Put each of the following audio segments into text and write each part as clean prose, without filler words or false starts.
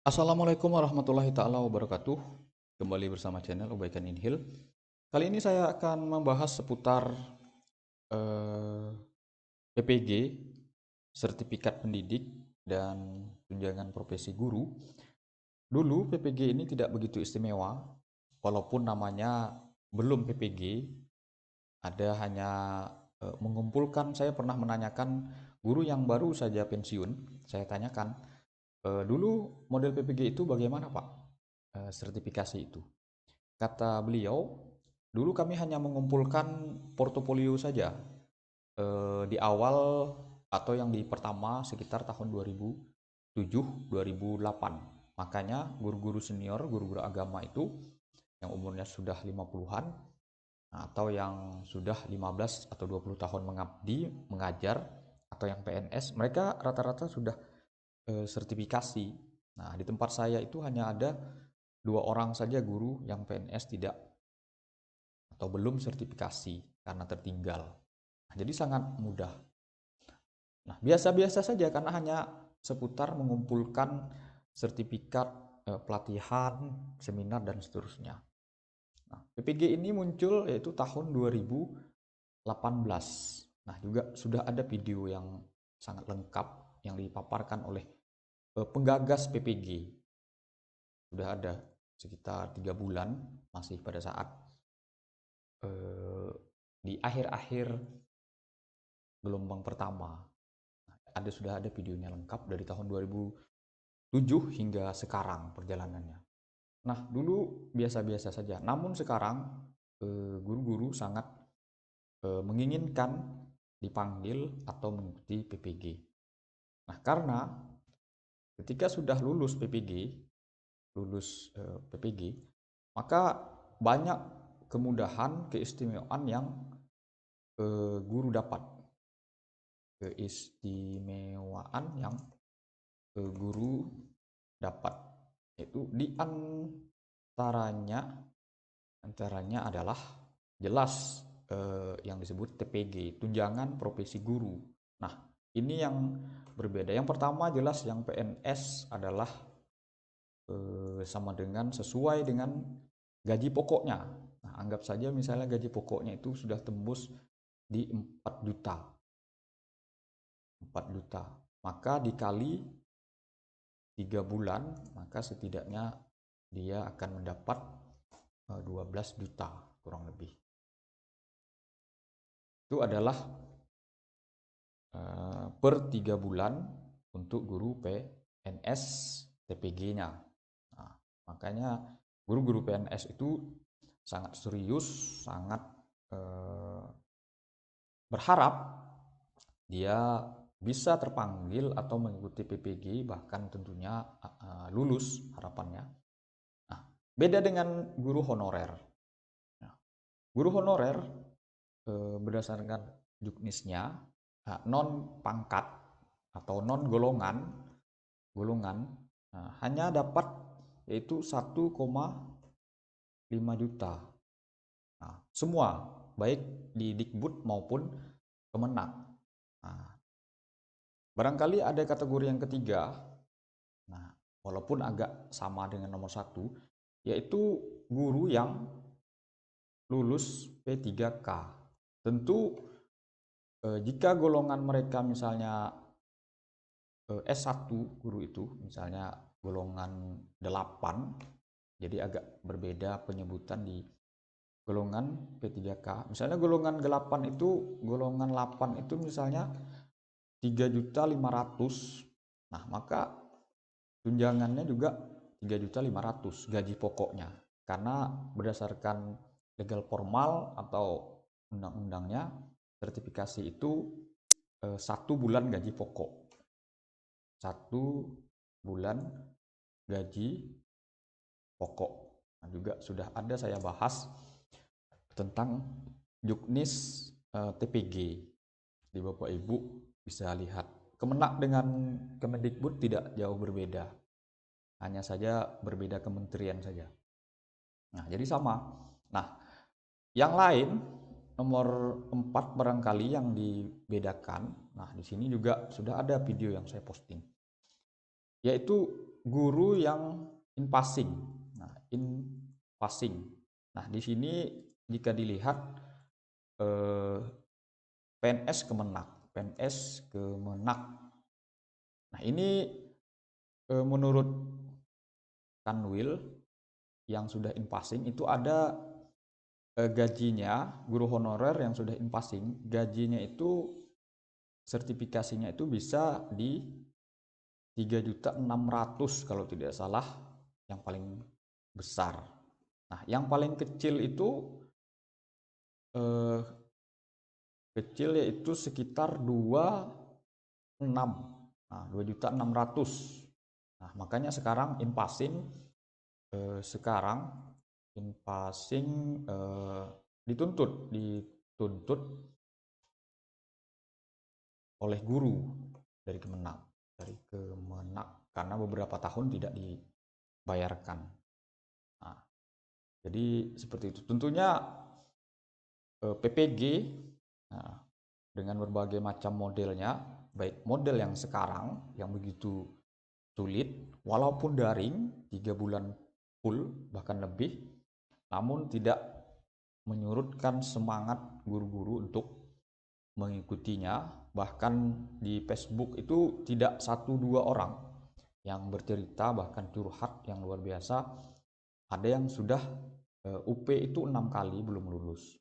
Assalamualaikum warahmatullahi taala wabarakatuh. Kembali bersama channel Ubaikan Inhil. Kali ini saya akan membahas seputar PPG, sertifikat pendidik dan tunjangan profesi guru. Dulu PPG ini tidak begitu istimewa, walaupun namanya belum PPG, ada hanya mengumpulkan. Saya pernah menanyakan guru yang baru saja pensiun, saya tanyakan, dulu model PPG itu bagaimana Pak? Sertifikasi itu. Kata beliau, dulu kami hanya mengumpulkan portofolio saja di awal atau yang di pertama sekitar tahun 2007-2008. Makanya guru-guru senior, guru-guru agama itu yang umurnya sudah 50-an atau yang sudah 15 atau 20 tahun mengabdi, mengajar atau yang PNS, mereka rata-rata sudah sertifikasi. Nah, di tempat saya itu hanya ada 2 orang saja guru yang PNS tidak atau belum sertifikasi karena tertinggal. Nah, jadi sangat mudah. Nah, biasa-biasa saja karena hanya seputar mengumpulkan sertifikat pelatihan, seminar dan seterusnya. Nah, PPG ini muncul yaitu tahun 2018. Nah, juga sudah ada video yang sangat lengkap yang dipaparkan oleh penggagas PPG. Sudah ada sekitar 3 bulan, masih pada saat di akhir-akhir gelombang pertama. Sudah ada videonya lengkap dari tahun 2007 hingga sekarang perjalanannya. Nah, dulu biasa-biasa saja. Namun sekarang guru-guru sangat menginginkan dipanggil atau mengikuti PPG. Nah, karena ketika sudah lulus PPG, maka banyak kemudahan, keistimewaan yang guru dapat. Keistimewaan yang guru dapat itu antaranya adalah jelas yang disebut TPG, tunjangan profesi guru. Nah, ini yang berbeda. Yang pertama jelas yang PNS adalah sama dengan sesuai dengan gaji pokoknya. Nah, anggap saja misalnya gaji pokoknya itu sudah tembus di 4 juta. 4 juta. Maka dikali 3 bulan, maka setidaknya dia akan mendapat 12 juta kurang lebih. Itu adalah per 3 bulan untuk guru PNS TPG-nya. Nah, makanya guru-guru PNS itu sangat serius, sangat berharap dia bisa terpanggil atau mengikuti PPG, bahkan tentunya lulus harapannya. Nah, beda dengan guru honorer. Nah, guru honorer berdasarkan juknisnya non pangkat atau non golongan hanya dapat yaitu 1,5 juta. Nah, semua baik di Dikbud maupun Kemenak. Nah, barangkali ada kategori yang ketiga. Nah, walaupun agak sama dengan nomor 1, yaitu guru yang lulus P3K. Tentu jika golongan mereka misalnya S1 guru itu, misalnya golongan 8, jadi agak berbeda penyebutan di golongan P3K. Misalnya golongan 8 itu misalnya 3.500.000. Nah, maka tunjangannya juga 3.500.000 gaji pokoknya. Karena berdasarkan legal formal atau undang-undangnya, sertifikasi itu 1 bulan gaji pokok. 1 bulan gaji pokok. Nah, juga sudah ada saya bahas tentang juknis TPG. Di Bapak Ibu bisa lihat. Kemenak dengan Kemendikbud tidak jauh berbeda. Hanya saja berbeda kementerian saja. Nah, jadi sama. Nah, yang lain nomor 4 barangkali yang dibedakan. Nah, di sini juga sudah ada video yang saya posting. Yaitu guru yang in passing. Nah, in passing. Nah, di sini jika dilihat PNS Kemenak, PNS Kemenak. Nah, ini menurut Kanwil yang sudah in passing itu ada gajinya, guru honorer yang sudah in passing, gajinya itu sertifikasinya itu bisa di 3.600.000 kalau tidak salah, yang paling besar. Nah, yang paling kecil itu kecil yaitu sekitar 26. Nah, 2.600.000. Nah, makanya sekarang in passing dituntut oleh guru dari Kemenak, karena beberapa tahun tidak dibayarkan. Nah, jadi seperti itu. Tentunya PPG dengan berbagai macam modelnya, baik model yang sekarang yang begitu sulit, walaupun daring 3 bulan full bahkan lebih, namun tidak menyurutkan semangat guru-guru untuk mengikutinya. Bahkan di Facebook itu tidak 1-2 orang yang bercerita, bahkan curhat yang luar biasa. Ada yang sudah UP itu 6 kali belum lulus.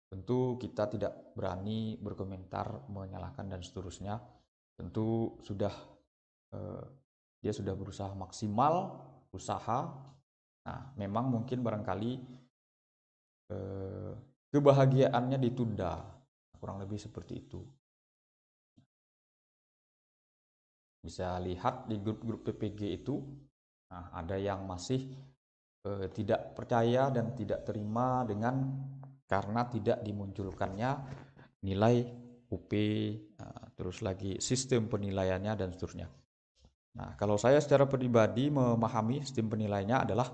Tentu kita tidak berani berkomentar, menyalahkan dan seterusnya. Tentu dia sudah berusaha maksimal, usaha. Nah, memang mungkin barangkali kebahagiaannya ditunda, kurang lebih seperti itu. Bisa lihat di grup-grup PPG itu, nah, ada yang masih tidak percaya dan tidak terima karena tidak dimunculkannya nilai UP, terus lagi sistem penilaiannya dan seterusnya. Nah, kalau saya secara pribadi memahami sistem penilaiannya adalah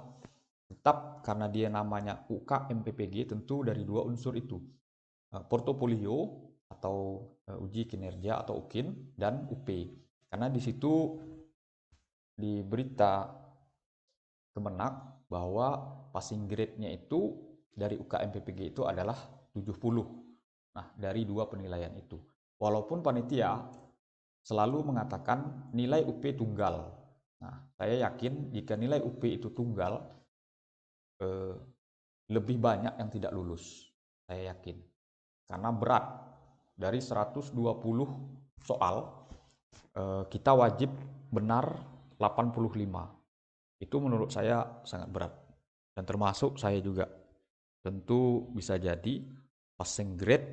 tetap karena dia namanya UKM PPG, tentu dari 2 unsur itu, portofolio atau uji kinerja atau UKIN dan UP. Karena di situ di berita Kemenak bahwa passing grade-nya itu dari UKM PPG itu adalah 70. Nah, dari 2 penilaian itu. Walaupun panitia selalu mengatakan nilai UP tunggal. Nah, saya yakin jika nilai UP itu tunggal, lebih banyak yang tidak lulus. Saya yakin. Karena berat. Dari 120 soal, kita wajib benar 85. Itu menurut saya sangat berat. Dan termasuk saya juga. Tentu bisa jadi passing grade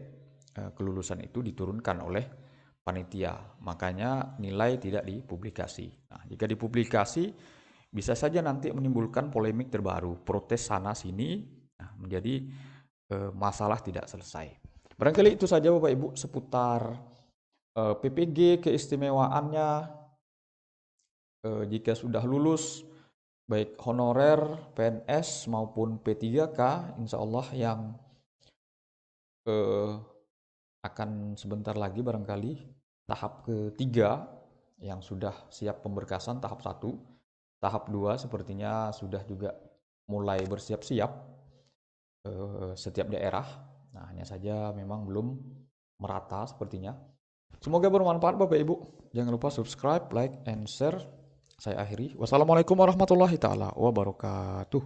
kelulusan itu diturunkan oleh panitia. Makanya nilai tidak dipublikasi. Nah, jika dipublikasi bisa saja nanti menimbulkan polemik terbaru, protes sana sini, menjadi masalah tidak selesai. Barangkali itu saja Bapak Ibu seputar PPG, keistimewaannya jika sudah lulus baik honorer, PNS maupun P3K, insya Allah yang akan sebentar lagi barangkali tahap ketiga yang sudah siap pemberkasan tahap 1, tahap 2 sepertinya sudah juga mulai bersiap-siap setiap daerah. Nah, hanya saja memang belum merata sepertinya. Semoga bermanfaat Bapak Ibu. Jangan lupa subscribe, like, and share. Saya akhiri. Wassalamualaikum warahmatullahi taala wabarakatuh.